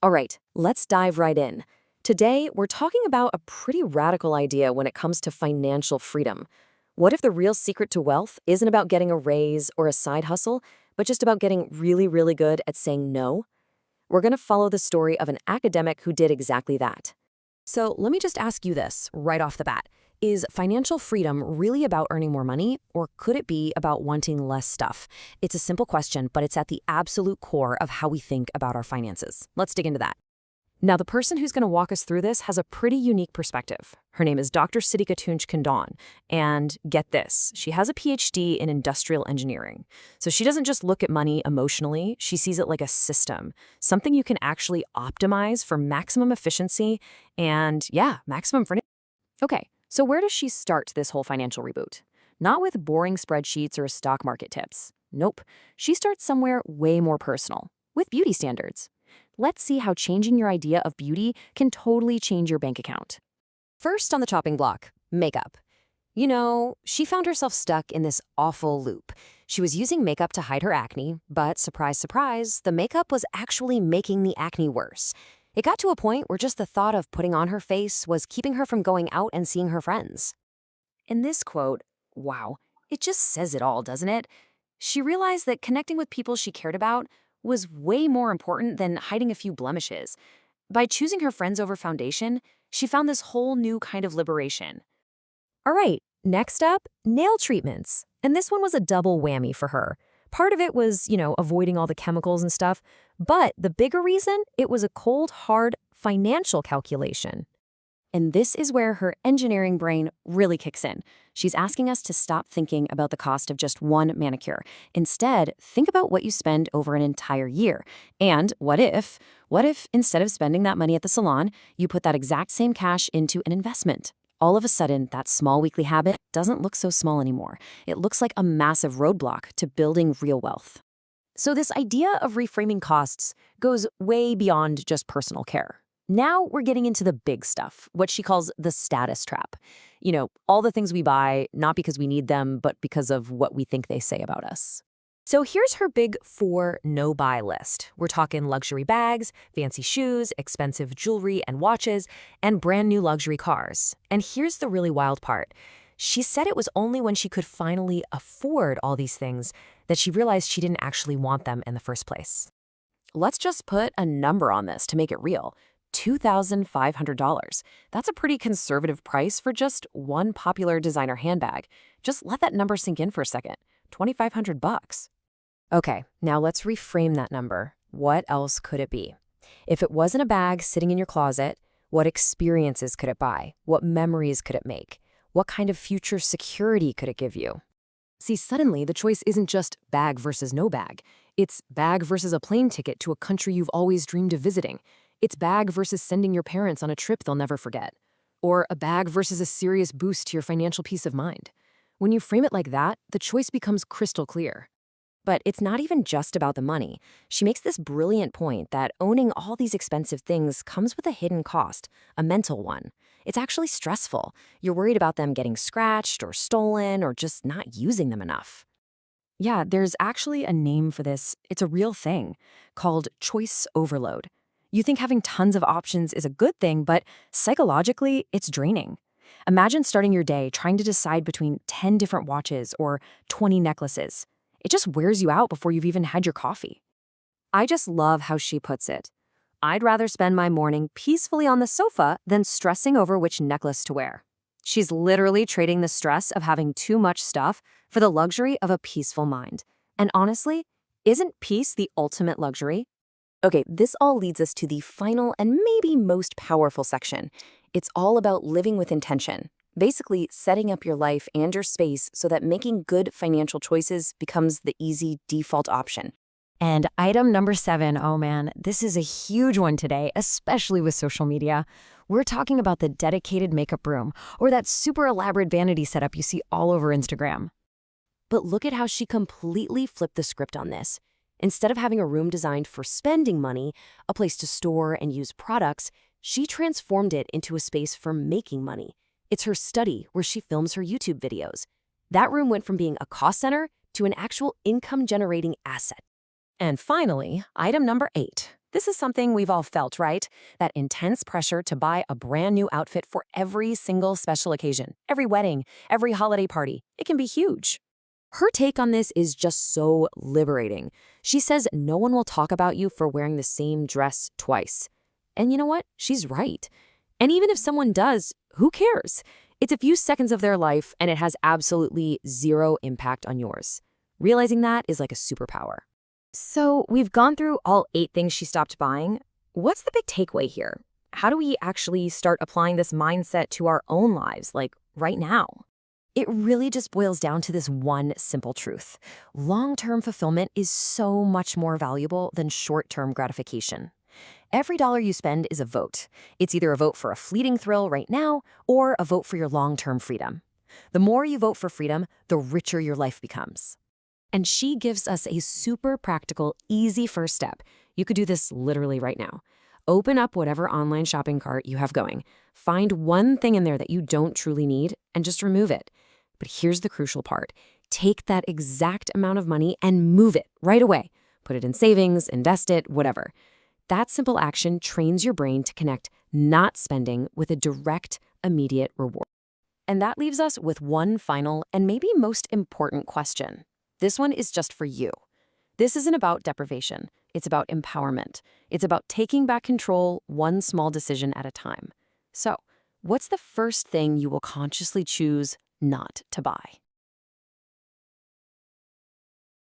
All right, let's dive right in. Today, we're talking about a pretty radical idea when it comes to financial freedom. What if the real secret to wealth isn't about getting a raise or a side hustle, but just about getting really, really good at saying no? We're going to follow the story of an academic who did exactly that. So let me just ask you this right off the bat. Is financial freedom really about earning more money, or could it be about wanting less stuff? It's a simple question, but it's at the absolute core of how we think about our finances. Let's dig into that. Now, the person who's going to walk us through this has a pretty unique perspective. Her name is Dr. Siddhika Tunj Khandon, and get this, she has a PhD in industrial engineering. So she doesn't just look at money emotionally, she sees it like a system, something you can actually optimize for maximum efficiency and, yeah, maximum for... Okay, so where does she start this whole financial reboot? Not with boring spreadsheets or stock market tips. Nope, she starts somewhere way more personal, with beauty standards. Let's see how changing your idea of beauty can totally change your bank account. First on the chopping block, makeup. You know, she found herself stuck in this awful loop. She was using makeup to hide her acne, but surprise, surprise, the makeup was actually making the acne worse. It got to a point where just the thought of putting on her face was keeping her from going out and seeing her friends. In this quote, wow, it just says it all, doesn't it? She realized that connecting with people she cared about was way more important than hiding a few blemishes. By choosing her friends over foundation, she found this whole new kind of liberation. All right, next up, nail treatments. And this one was a double whammy for her. Part of it was, avoiding all the chemicals and stuff, but the bigger reason, it was a cold, hard financial calculation. And this is where her engineering brain really kicks in. She's asking us to stop thinking about the cost of just one manicure. Instead, think about what you spend over an entire year. And what if instead of spending that money at the salon, you put that exact same cash into an investment? All of a sudden, that small weekly habit doesn't look so small anymore. It looks like a massive roadblock to building real wealth. So this idea of reframing costs goes way beyond just personal care. Now we're getting into the big stuff, what she calls the status trap. All the things we buy, not because we need them, but because of what we think they say about us. So here's her big 4 no-buy list. We're talking luxury bags, fancy shoes, expensive jewelry and watches, and brand new luxury cars. And here's the really wild part. She said it was only when she could finally afford all these things that she realized she didn't actually want them in the first place. Let's just put a number on this to make it real. $2,500. That's a pretty conservative price for just one popular designer handbag. Just let that number sink in for a second. $2,500. Okay, now let's reframe that number. What else could it be? If it wasn't a bag sitting in your closet, what experiences could it buy? What memories could it make? What kind of future security could it give you? See, suddenly the choice isn't just bag versus no bag. It's bag versus a plane ticket to a country you've always dreamed of visiting. It's bag versus sending your parents on a trip they'll never forget. Or a bag versus a serious boost to your financial peace of mind. When you frame it like that, the choice becomes crystal clear. But it's not even just about the money. She makes this brilliant point that owning all these expensive things comes with a hidden cost, a mental one. It's actually stressful. You're worried about them getting scratched or stolen or just not using them enough. Yeah, there's actually a name for this. It's a real thing called choice overload. You think having tons of options is a good thing, but psychologically, it's draining. Imagine starting your day trying to decide between 10 different watches or 20 necklaces. It just wears you out before you've even had your coffee. I just love how she puts it. I'd rather spend my morning peacefully on the sofa than stressing over which necklace to wear. She's literally trading the stress of having too much stuff for the luxury of a peaceful mind. And honestly, isn't peace the ultimate luxury? Okay, this all leads us to the final and maybe most powerful section. It's all about living with intention. Basically, setting up your life and your space so that making good financial choices becomes the easy default option. And item number 7, oh man, this is a huge one today, especially with social media. We're talking about the dedicated makeup room, or that super elaborate vanity setup you see all over Instagram. But look at how she completely flipped the script on this. Instead of having a room designed for spending money, a place to store and use products, she transformed it into a space for making money. It's her study where she films her YouTube videos. That room went from being a cost center to an actual income-generating asset. And finally, item number 8, This is something we've all felt, right? That intense pressure to buy a brand new outfit for every single special occasion, every wedding, every holiday party. It can be huge. Her take on this is just so liberating. She says no one will talk about you for wearing the same dress twice. And you know what? She's right. And even if someone does, who cares? It's a few seconds of their life, and it has absolutely zero impact on yours. Realizing that is like a superpower. So we've gone through all 8 things she stopped buying. What's the big takeaway here? How do we actually start applying this mindset to our own lives, like right now? It really just boils down to this one simple truth. Long-term fulfillment is so much more valuable than short-term gratification. Every dollar you spend is a vote. It's either a vote for a fleeting thrill right now or a vote for your long-term freedom. The more you vote for freedom, the richer your life becomes. And she gives us a super practical, easy first step. You could do this literally right now. Open up whatever online shopping cart you have going. Find one thing in there that you don't truly need and just remove it. But here's the crucial part. Take that exact amount of money and move it right away. Put it in savings, invest it, whatever. That simple action trains your brain to connect not spending with a direct, immediate reward. And that leaves us with one final and maybe most important question. This one is just for you. This isn't about deprivation. It's about empowerment. It's about taking back control one small decision at a time. So, what's the first thing you will consciously choose not to buy?